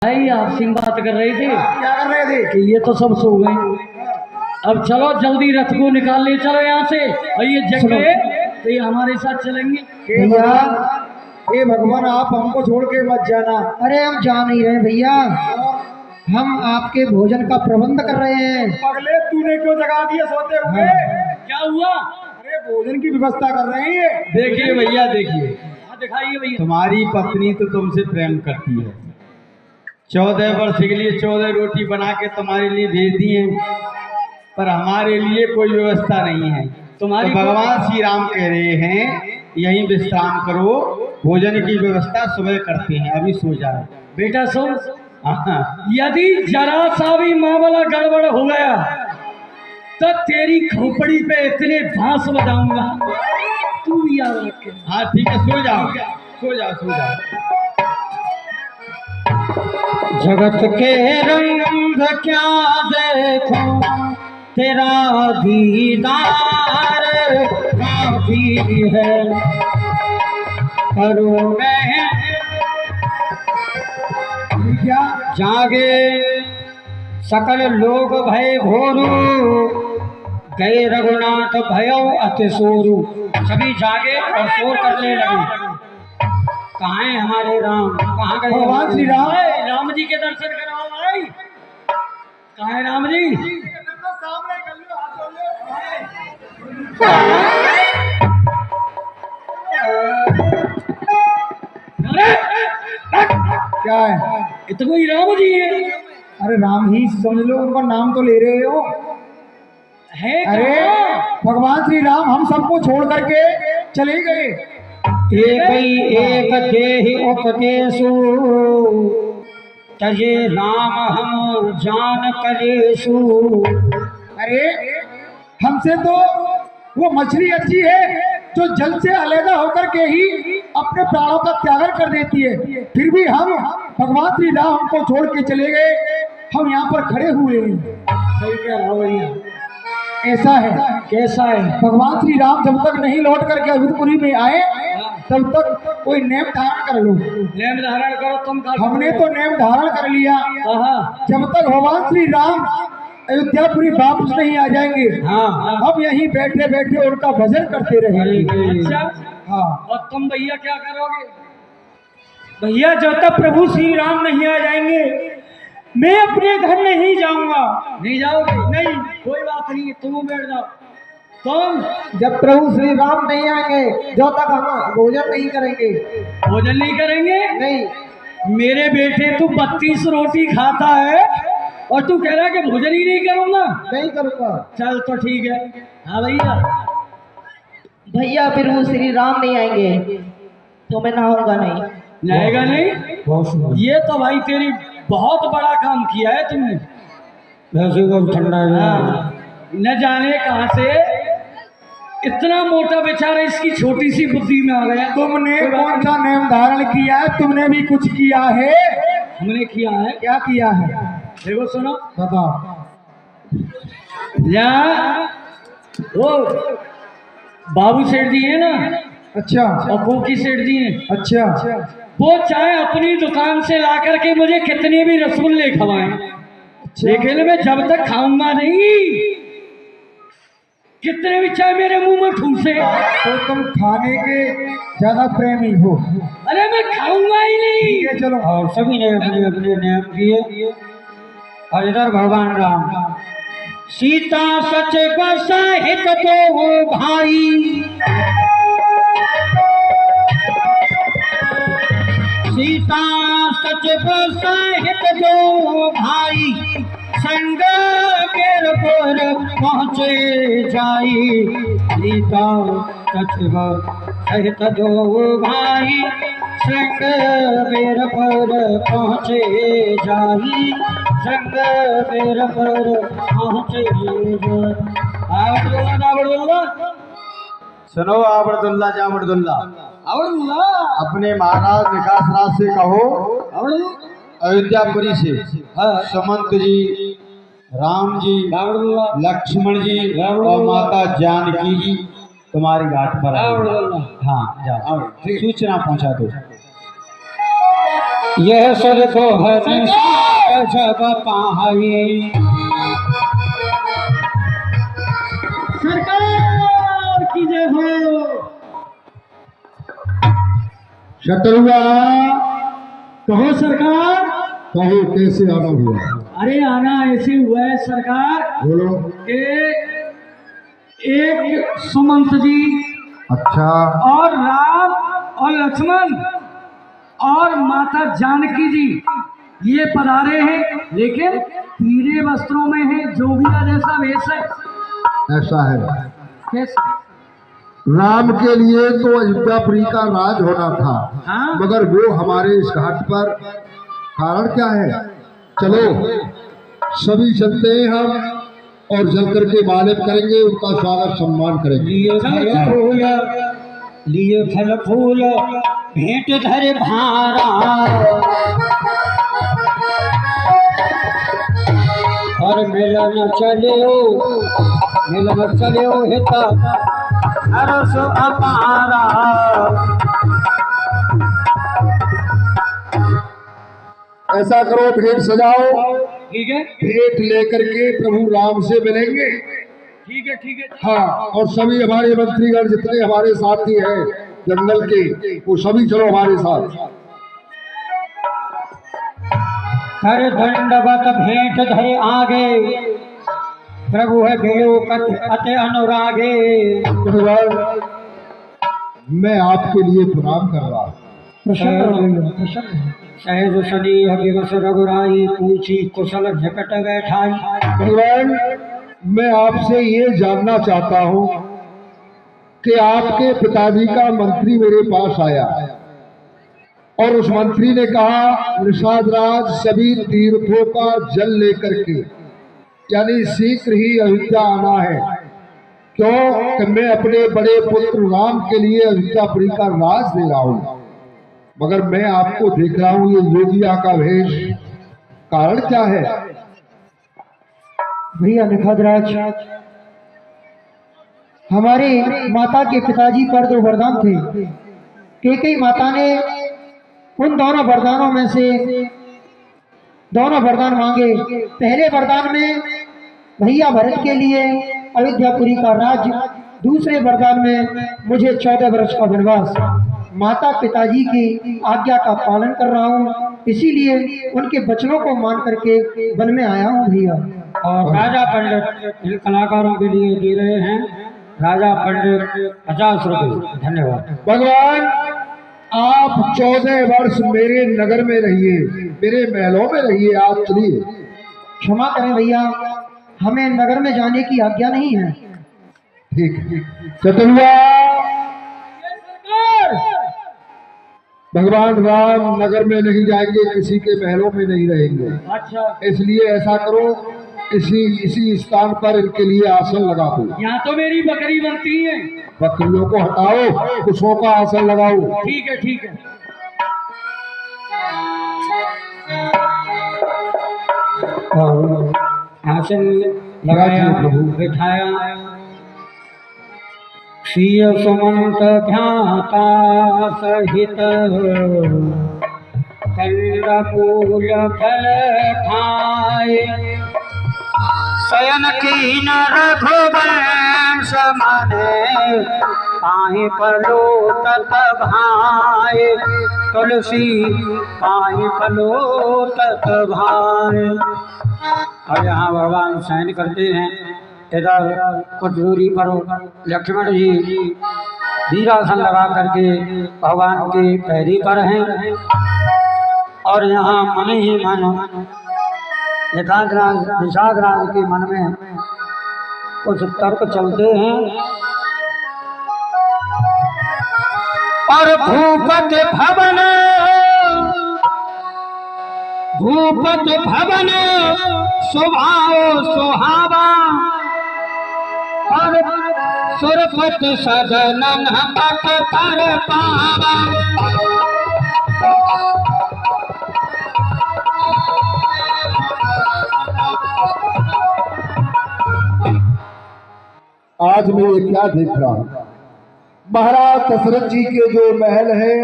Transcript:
भाई आपसे बात कर रहे थे। क्या कर रहे थे? कि ये तो सब सो गए। अब चलो जल्दी रथ को निकाल ले चलो यहाँ से। और ये जगह तो ये हमारे साथ चलेंगे। भैया ये भगवान आप हमको छोड़ के मत जाना। अरे हम जा नहीं रहे भैया, हम आपके भोजन का प्रबंध कर रहे हैं। पगले तूने क्यों जगा दिया सोते हुए? क्या हुआ? अरे भोजन की व्यवस्था कर रहे हैं ये। देखिए भैया देखिए, दिखाइए भैया। तुम्हारी पत्नी तो तुमसे प्रेम करती है। 14 वर्ष के लिए 14 रोटी बना के तुम्हारे लिए भेज दी है, पर हमारे लिए कोई व्यवस्था नहीं है। तुम्हारी तो भगवान श्री राम कह रहे हैं यहीं विश्राम करो, भोजन की व्यवस्था सुबह करते हैं, अभी सो जाओ। बेटा सुन, हाँ। यदि जरा सा भी मामला गड़बड़ हो गया तो तेरी खोपड़ी पे इतने भांस बजाऊंगा, तू भी याद रखे। हाँ ठीक है, सो जाओ सो जाओ सो जाओ। जगत के रंग क्या देखो, तेरा दीदार काफी है। करो मैं जागे सकल लोग भय घोरू, गए रघुनाथ भयो अति सोरू। सभी जागे और शोर करने लगे। कहाँ है हमारे राम? कहाँ गए भगवान श्री राम? राम जी के दर्शन कराओ भाई। कहाँ है राम जी? क्या है? ये तो कोई राम जी है। अरे राम ही समझ लो, उनका नाम तो ले रहे हो। है अरे भगवान श्री राम हम सबको छोड़ करके चले गए। एक देहि उपदेशु, तजे राम हम जान कलेशु। अरे हमसे तो वो मछली अच्छी है जो जल से अलग होकर के ही अपने प्राणों का त्याग कर देती है, फिर भी हम भगवान श्री राम हमको छोड़ के चले गए। हम यहाँ पर खड़े हुए हैं। सही कह रहा हूँ भैया। ऐसा है। कैसा है? भगवान श्री राम जब तक नहीं लौट करके अवधपुरी में आए तब तक कोई नेम धारण कर लो। नेम धारण करो तुम। हमने तो नेम धारण कर लिया। जब तक भगवान श्री राम अयोध्यापुरी वापस नहीं आ जाएंगे, हम यहीं बैठे बैठे उनका भजन करते रहेंगे। अच्छा हाँ। और तुम भैया क्या करोगे? भैया जब तक प्रभु श्री राम नहीं आ जाएंगे मैं अपने घर नहीं जाऊंगा। नहीं जाओगे? नहीं, कोई बात नहीं, तुम बैठ जाओ। तुम जब प्रभु श्री राम नहीं आएंगे जब तक हम भोजन नहीं करेंगे। भोजन नहीं करेंगे? नहीं। मेरे बेटे तू 32 रोटी खाता है और तू कह रहा है कि भोजन ही नहीं करूंगा? नहीं करूंगा। चल तो ठीक है। हाँ भैया। भैया फिर वो श्री राम नहीं आएंगे तो मैं नहाऊंगा नहीं। नहाएगा नहीं? ये तो भाई तेरी बहुत बड़ा काम किया है तुमने। ठंडा न जाने कहाँ से इतना मोटा बेचारा इसकी छोटी सी बुद्धि में आ गया। तुमने कौन सा नेम धारण किया है? तुमने भी कुछ किया है? हमने किया है। क्या किया है? देखो सुनो, बताओ। यहाँ वो बाबू सेठ जी है ना, अच्छा। और कोकी सेठ जी है। अच्छा। वो चाहे अपनी दुकान से ला करके मुझे कितने भी रसगुल्ले खवाएं, लेकिन मैं जब तक खाऊंगा नहीं, कितने भी चाहे मेरे मुंह में ठूसे। तो तुम खाने के ज्यादा प्रेमी हो। अरे मैं खाऊंगा ही नहीं। ठीक है चलो। और सभी ने अपने अपने नियम किए। और इधर भगवान राम सीता सच बसाहित दो भाई, सीता सच बसाहित दो भाई, संग केर पर पहुँचे जाई। सीता सच बसाहित दो भाई, संग केर पर पहुँचे जाई, संग केर पर पहुँचे जाई। आवड़ुल्ला सुनो आबरदुल्ला जाबरदुल्ला, आवड़ुल्ला अपने महाराज विकास राज से कहो अयोध्यापुरी से सुमंत जी, राम जी, लक्ष्मण जी और माता जानकी जी तुम्हारी घाट पर आए। हाँ जाओ, सूचना पहुंचा दो। यह सुर को हर जब पाई। सरकार की जय हो। शत्रुआ कहो सरकार। कहो कैसे आना हुआ? अरे आना ऐसे हुआ है सरकार बोलो। कि एक सुमंत जी अच्छा। और राम और लक्ष्मण और माता जानकी जी ये पधारे हैं, लेकिन पीले वस्त्रों में है, जोगिया जैसा वेश है। ऐसा है। कैसे? राम के लिए तो अयोध्यापुरी का राज होना था, हाँ? मगर वो हमारे इस घाट पर कारण क्या है? चलो सभी चलते हैं हम और जल करके मालिक करेंगे, उनका स्वागत सम्मान करेंगे। लिए फल फूल भेंट धर भारा, और मिलन चले हिता हरस अपारा। ऐसा करो, भेंट सजाओ। ठीक है भेंट लेकर के प्रभु राम से मिलेंगे। ठीक है ठीक है। हाँ, और सभी हमारे मंत्रीगण जितने हमारे साथी हैं जंगल के, वो सभी चलो हमारे साथ। हर दंडवत भेंट धरे आगे, प्रभु है भेड़ो अति अनुरागे। मैं आपके लिए प्रणाम कर रहा हूँ। सहज सनेह विवश रघुराई, पूछी कुशल झपट बैठाई। भगवान, मैं आपसे ये जानना चाहता हूँ कि आपके पिताजी का मंत्री मेरे पास आया और उस मंत्री ने कहा निषाद राज सभी तीर्थों का जल लेकर के, यानी शीघ्र ही अयोध्या आना है। क्यों कि मैं अपने बड़े पुत्र राम के लिए अयोध्यापुरी का राज दे रहा हूँ, मगर मैं आपको देख रहा हूँ ये योगिया का वेश, कारण क्या है? भैया निखादराज, हमारे माता के पिताजी पर दो वरदान थे। कई माता ने उन दोनों वरदानों में से दोनों वरदान मांगे। पहले वरदान में भैया भरत के लिए अयोध्यापुरी का राज्य, दूसरे वरदान में मुझे 14 वर्ष का वनवास। माता पिताजी की आज्ञा का पालन कर रहा हूँ, इसीलिए उनके वचनों को मान करके वन में आया हूँ भैया। और राजा पंडित इन कलाकारों के लिए दे रहे हैं राजा पंडित 50 रुपये। धन्यवाद। भगवान, आप 14 वर्ष मेरे नगर में रहिए, मेरे महलों में रहिए, आप चलिए। क्षमा करें भैया, हमें नगर में जाने की आज्ञा नहीं है। ठीक है चतुर्वा। भगवान राम नगर में नहीं जाएंगे, किसी के महलों में नहीं रहेंगे। अच्छा, इसलिए ऐसा करो, इसी स्थान पर इनके लिए आसन लगा दो। यहाँ तो मेरी बकरी बनती है। बकरियों को हटाओ, कुशों का आसन लगाओ। ठीक है ठीक है। और आसन लगाया, प्रभु। बिठाया। श्रीय सुमंत ध्याता सहित, चंद्रमूल फल खाए। शयन कीन रघुवंश माने, पाहि पलो तत भाए। तुलसी पाहि पलो तत भाए। और यहाँ भगवान शयन करते हैं। इधर कुछ दूरी पर लक्ष्मण जी वीरासन लगा करके भगवान के पैरी पर हैं। और यहाँ मन ही मन निषाद राज के मन में कुछ तर्क चलते हैं। और भूपत भवन स्वभाव सुहावा, और सुरपत सदन पट कर पावा। आज मैं ये क्या देख रहा हूँ? महाराज दशरथ जी के जो महल है